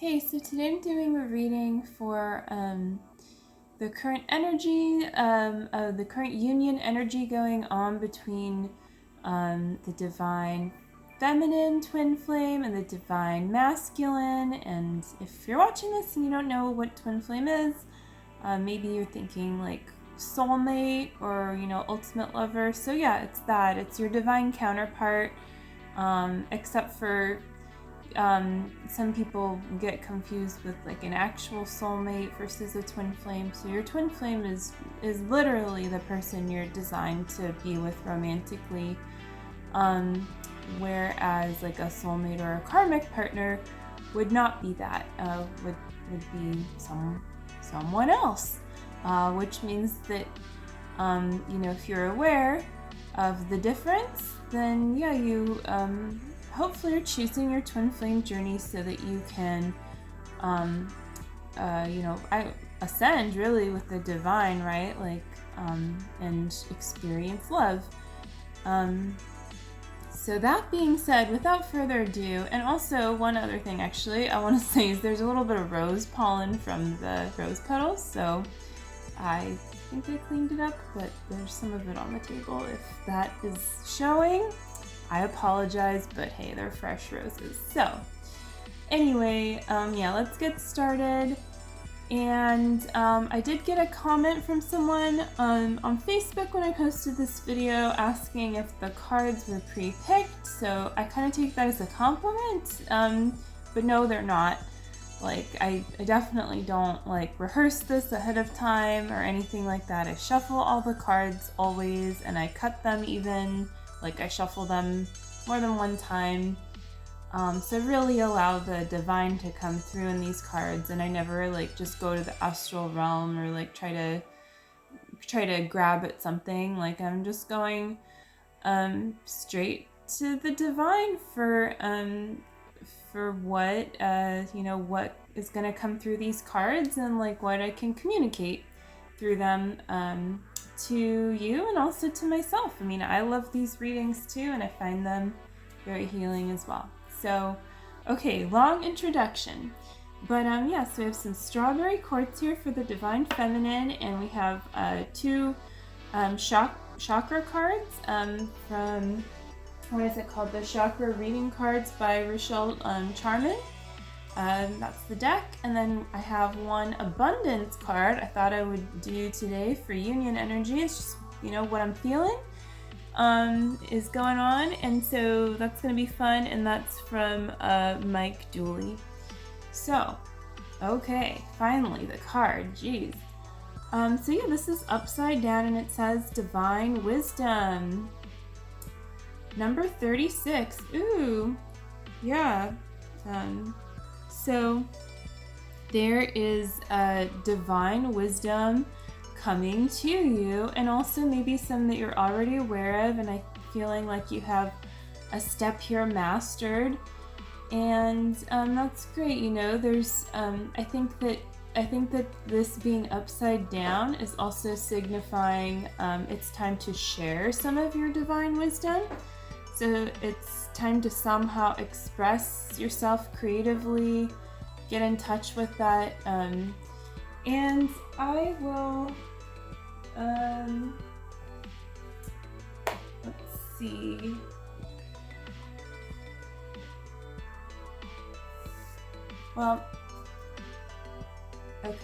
Hey, so today I'm doing a reading for the current energy, the current union energy going on between the divine feminine twin flame and the divine masculine. And if you're watching this and you don't know what twin flame is, maybe you're thinking like soulmate or, ultimate lover. So yeah, it's that. It's your divine counterpart, except for some people get confused with like an actual soulmate versus a twin flame. So your twin flame is literally the person you're designed to be with romantically, whereas like a soulmate or a karmic partner would not be that. Would be someone else, which means that if you're aware of the difference, then yeah, you hopefully you're choosing your twin flame journey so that you can ascend really with the divine, right? Like and experience love. So that being said, without further ado, and also one other thing actually I want to say is there's a little bit of rose pollen from the rose petals, so I think I cleaned it up, but there's some of it on the table. If that is showing, I apologize, but hey, they're fresh roses. So anyway, let's get started. And I did get a comment from someone on Facebook when I posted this video asking if the cards were pre-picked. So I kind of take that as a compliment, but no, they're not. Like, I definitely don't like rehearse this ahead of time or anything like that. I shuffle all the cards always, and I cut them even. Like, I shuffle them more than one time. So really allow the divine to come through in these cards, and I never like just go to the astral realm or like try to grab at something. Like, I'm just going straight to the divine for what what is going to come through these cards, and like what I can communicate through them to you and also to myself. I mean, I love these readings too, and I find them very healing as well. So, okay, long introduction. But so we have some strawberry quartz here for the divine feminine, and we have two chakra cards from, what is it called? The Chakra Reading Cards by Rochelle Charman. That's the deck. And then I have one abundance card I thought I would do today for union energy. It's just, what I'm feeling is going on. And so that's going to be fun. And that's from Mike Dooley. So, okay, finally the card. Jeez. So yeah, this is upside down and it says Divine Wisdom. Number 36. Ooh, yeah. So there is a divine wisdom coming to you, and also maybe some that you're already aware of, and I'm feeling like you have a step here mastered, and that's great. There's I think that this being upside down is also signifying it's time to share some of your divine wisdom. So it's time to somehow express yourself creatively, get in touch with that, and I will, let's see. Well, okay.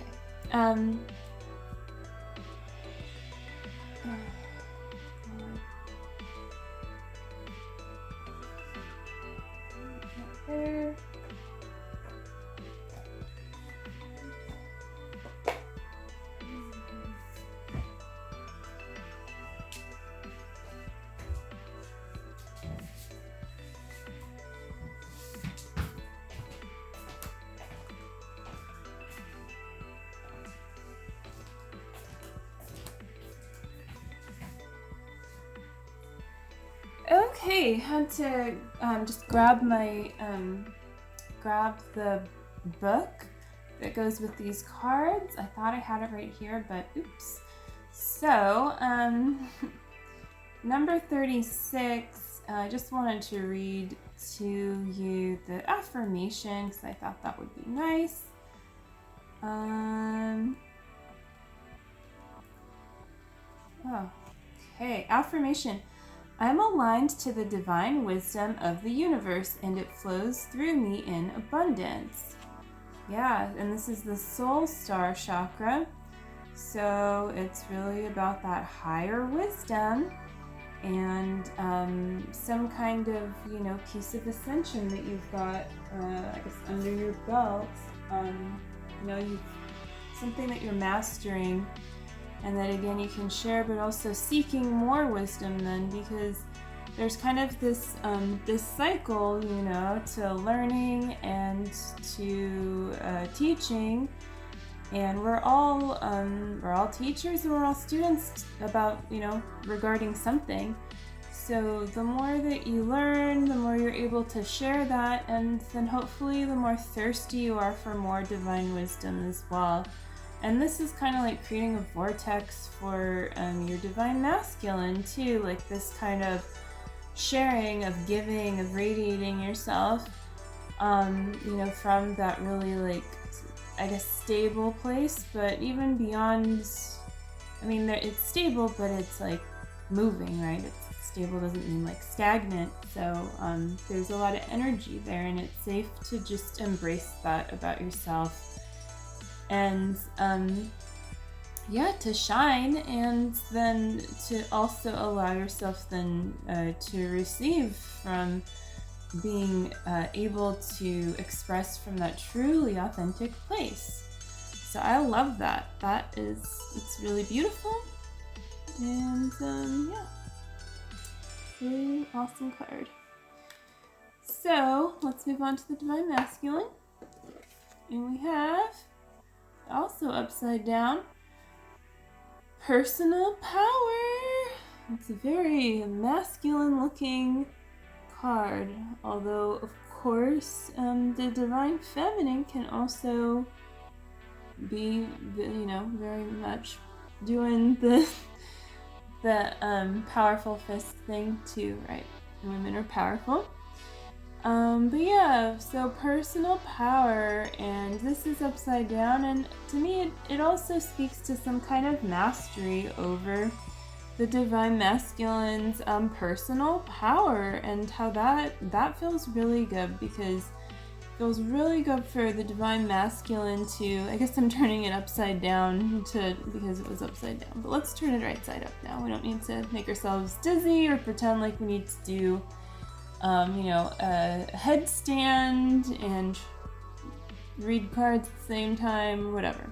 There. Okay, had to just grab the book that goes with these cards. I thought I had it right here, but oops. So, number 36, I just wanted to read to you the affirmation because I thought that would be nice. Okay, affirmation. I'm aligned to the divine wisdom of the universe and it flows through me in abundance. Yeah, and this is the soul star chakra. So it's really about that higher wisdom and some kind of, piece of ascension that you've got, I guess, under your belt. Something that you're mastering and that again you can share, but also seeking more wisdom then, because there's kind of this cycle, to learning and to teaching, and we're all teachers and we're all students about regarding something. So the more that you learn, the more you're able to share that, and then hopefully the more thirsty you are for more divine wisdom as well. And this is kind of like creating a vortex for your divine masculine too, like this kind of sharing of giving, of radiating yourself, from that really stable place, but even beyond, it's stable, but it's like moving, right? It's stable doesn't mean like stagnant. So there's a lot of energy there, and it's safe to just embrace that about yourself. And to shine, and then to also allow yourself then to receive from being able to express from that truly authentic place. So I love that. It's really beautiful, and really awesome card. So let's move on to the divine masculine, and we have also upside down personal power. It's a very masculine looking card, although of course the divine feminine can also be very much doing the powerful fist thing too, right? Women are powerful. So personal power, and this is upside down, and to me it also speaks to some kind of mastery over the divine masculine's personal power, and how that feels really good, because it feels really good for the divine masculine to, I guess I'm turning it upside down because it was upside down, but let's turn it right side up now. We don't need to make ourselves dizzy or pretend like we need to do a headstand and read cards at the same time, whatever.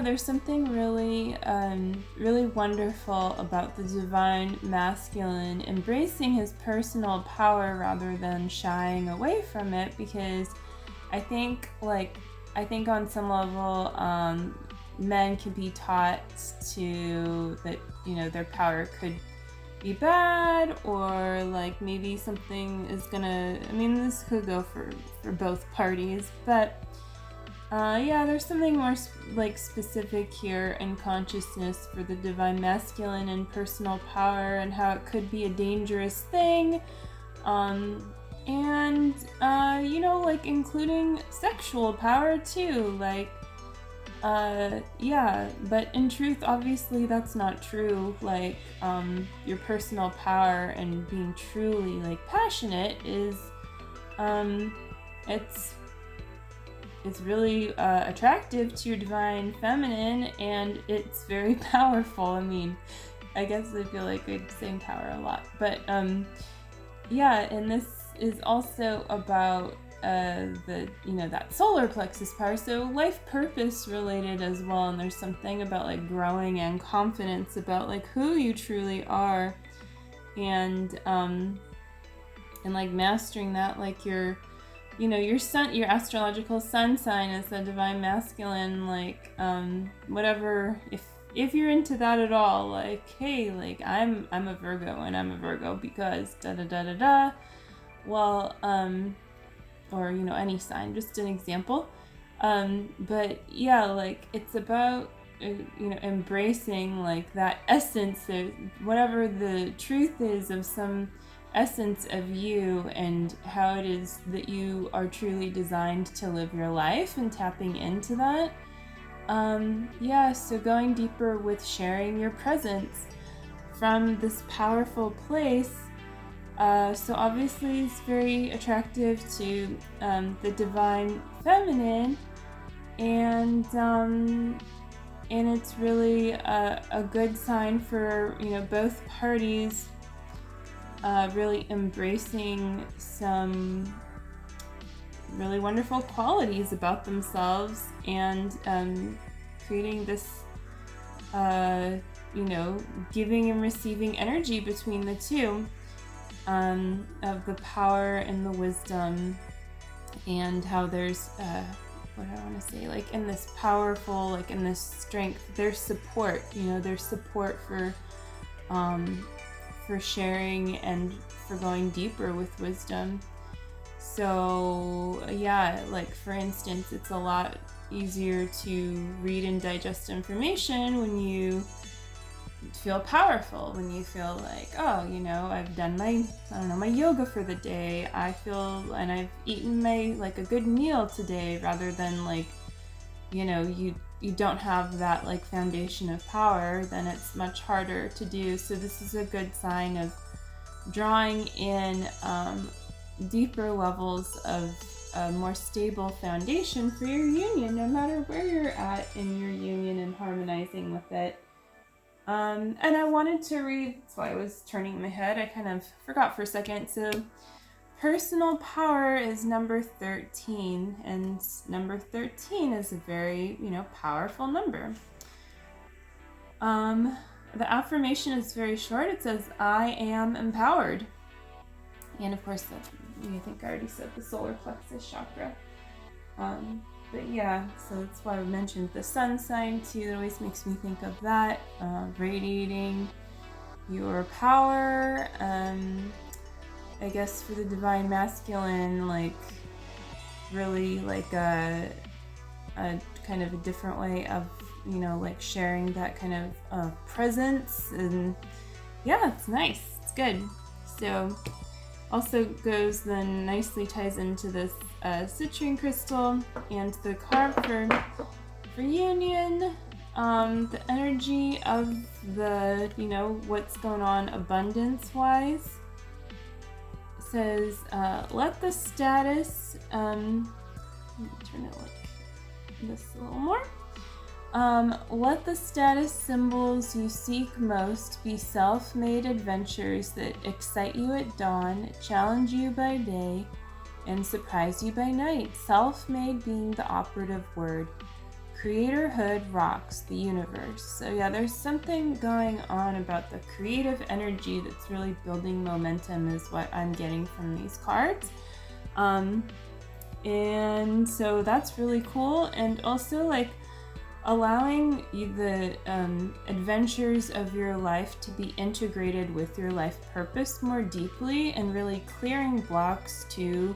There's something really wonderful about the divine masculine embracing his personal power rather than shying away from it, because I think on some level men can be taught that their power could be bad, or like maybe something is gonna, this could go for both parties, but there's something more specific here in consciousness for the divine masculine and personal power, and how it could be a dangerous thing, including sexual power too, but in truth, obviously that's not true. Your personal power and being truly passionate is, it's really attractive to your divine feminine, and it's very powerful. I guess I feel like I'm saying power a lot, but and this is also about that solar plexus power, so life purpose related as well, and there's something about growing and confidence about who you truly are, and mastering that, your sun, your astrological sun sign is the divine masculine, whatever, if you're into that at all, I'm a Virgo, and I'm a Virgo because da da da da da, well, or any sign, just an example, but it's about embracing like that essence of whatever the truth is of some essence of you and how it is that you are truly designed to live your life and tapping into that. So going deeper with sharing your presence from this powerful place. So obviously it's very attractive to the divine feminine, and it's really a good sign for both parties really embracing some really wonderful qualities about themselves and creating this giving and receiving energy between the two, of the power and the wisdom, and how there's what I want to say, like in this powerful, like in this strength, there's support, there's support for sharing and for going deeper with wisdom. So like for instance, it's a lot easier to read and digest information when you feel powerful, when you feel like, I've done my yoga for the day, I feel, and I've eaten a good meal today, rather than you don't have that foundation of power, then it's much harder to do. So this is a good sign of drawing in deeper levels of a more stable foundation for your union, no matter where you're at in your union, and harmonizing with it. And I wanted to read, so I was turning my head, I kind of forgot for a second. So personal power is number 13, and number 13 is a very, powerful number. The affirmation is very short. It says, I am empowered. And of course, I think I already said the solar plexus chakra. So that's why I mentioned the sun sign too. It always makes me think of that, radiating your power. I guess for the divine masculine, really a kind of a different way of, sharing that kind of presence. And it's nice. It's good. So also goes then nicely ties into this citrine crystal and the card for union, the energy of the, what's going on abundance wise. Says, let the status, let me turn it like this a little more. Let the status symbols you seek most be self-made adventures that excite you at dawn, challenge you by day, and surprise you by night. Self-made being the operative word. Creatorhood rocks the universe. So there's something going on about the creative energy that's really building momentum, is what I'm getting from these cards. And so that's really cool. And also allowing the adventures of your life to be integrated with your life purpose more deeply, and really clearing blocks to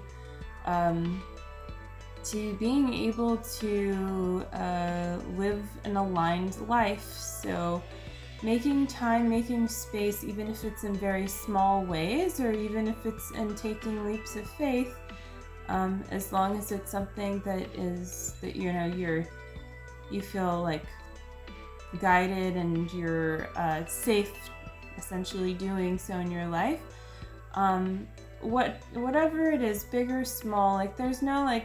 being able to live an aligned life. So making time, making space, even if it's in very small ways, or even if it's in taking leaps of faith, as long as it's something that you feel guided and you're safe essentially doing so in your life. Whatever it is, big or small, there's no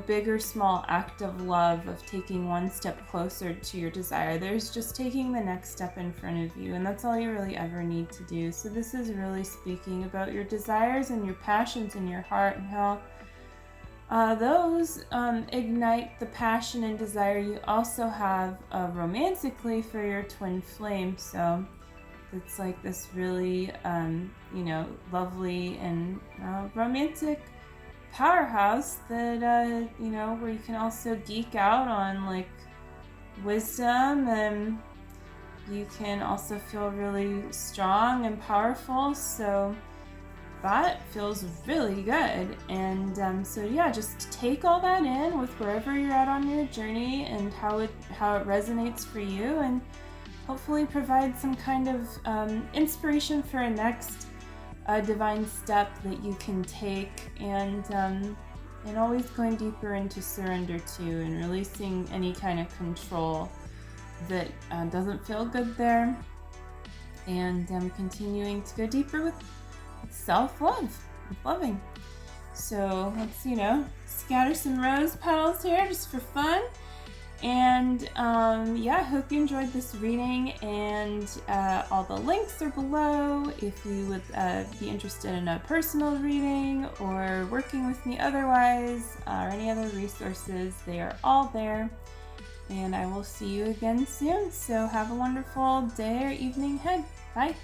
big or small act of love of taking one step closer to your desire. There's just taking the next step in front of you, and that's all you really ever need to do. So this is really speaking about your desires and your passions in your heart, and how those ignite the passion and desire you also have romantically for your twin flame. So it's this really lovely and romantic powerhouse that where you can also geek out on wisdom, and you can also feel really strong and powerful. So that feels really good. And so yeah, just take all that in with wherever you're at on your journey and how it resonates for you, and hopefully provide some kind of inspiration for a next divine step that you can take, and always going deeper into surrender to, and releasing any kind of control that doesn't feel good there, and continuing to go deeper with self-love, with loving. So let's, scatter some rose petals here just for fun. And yeah, hope you enjoyed this reading, and all the links are below if you would be interested in a personal reading or working with me otherwise, or any other resources. They are all there, and I will see you again soon. So have a wonderful day or evening ahead. Bye.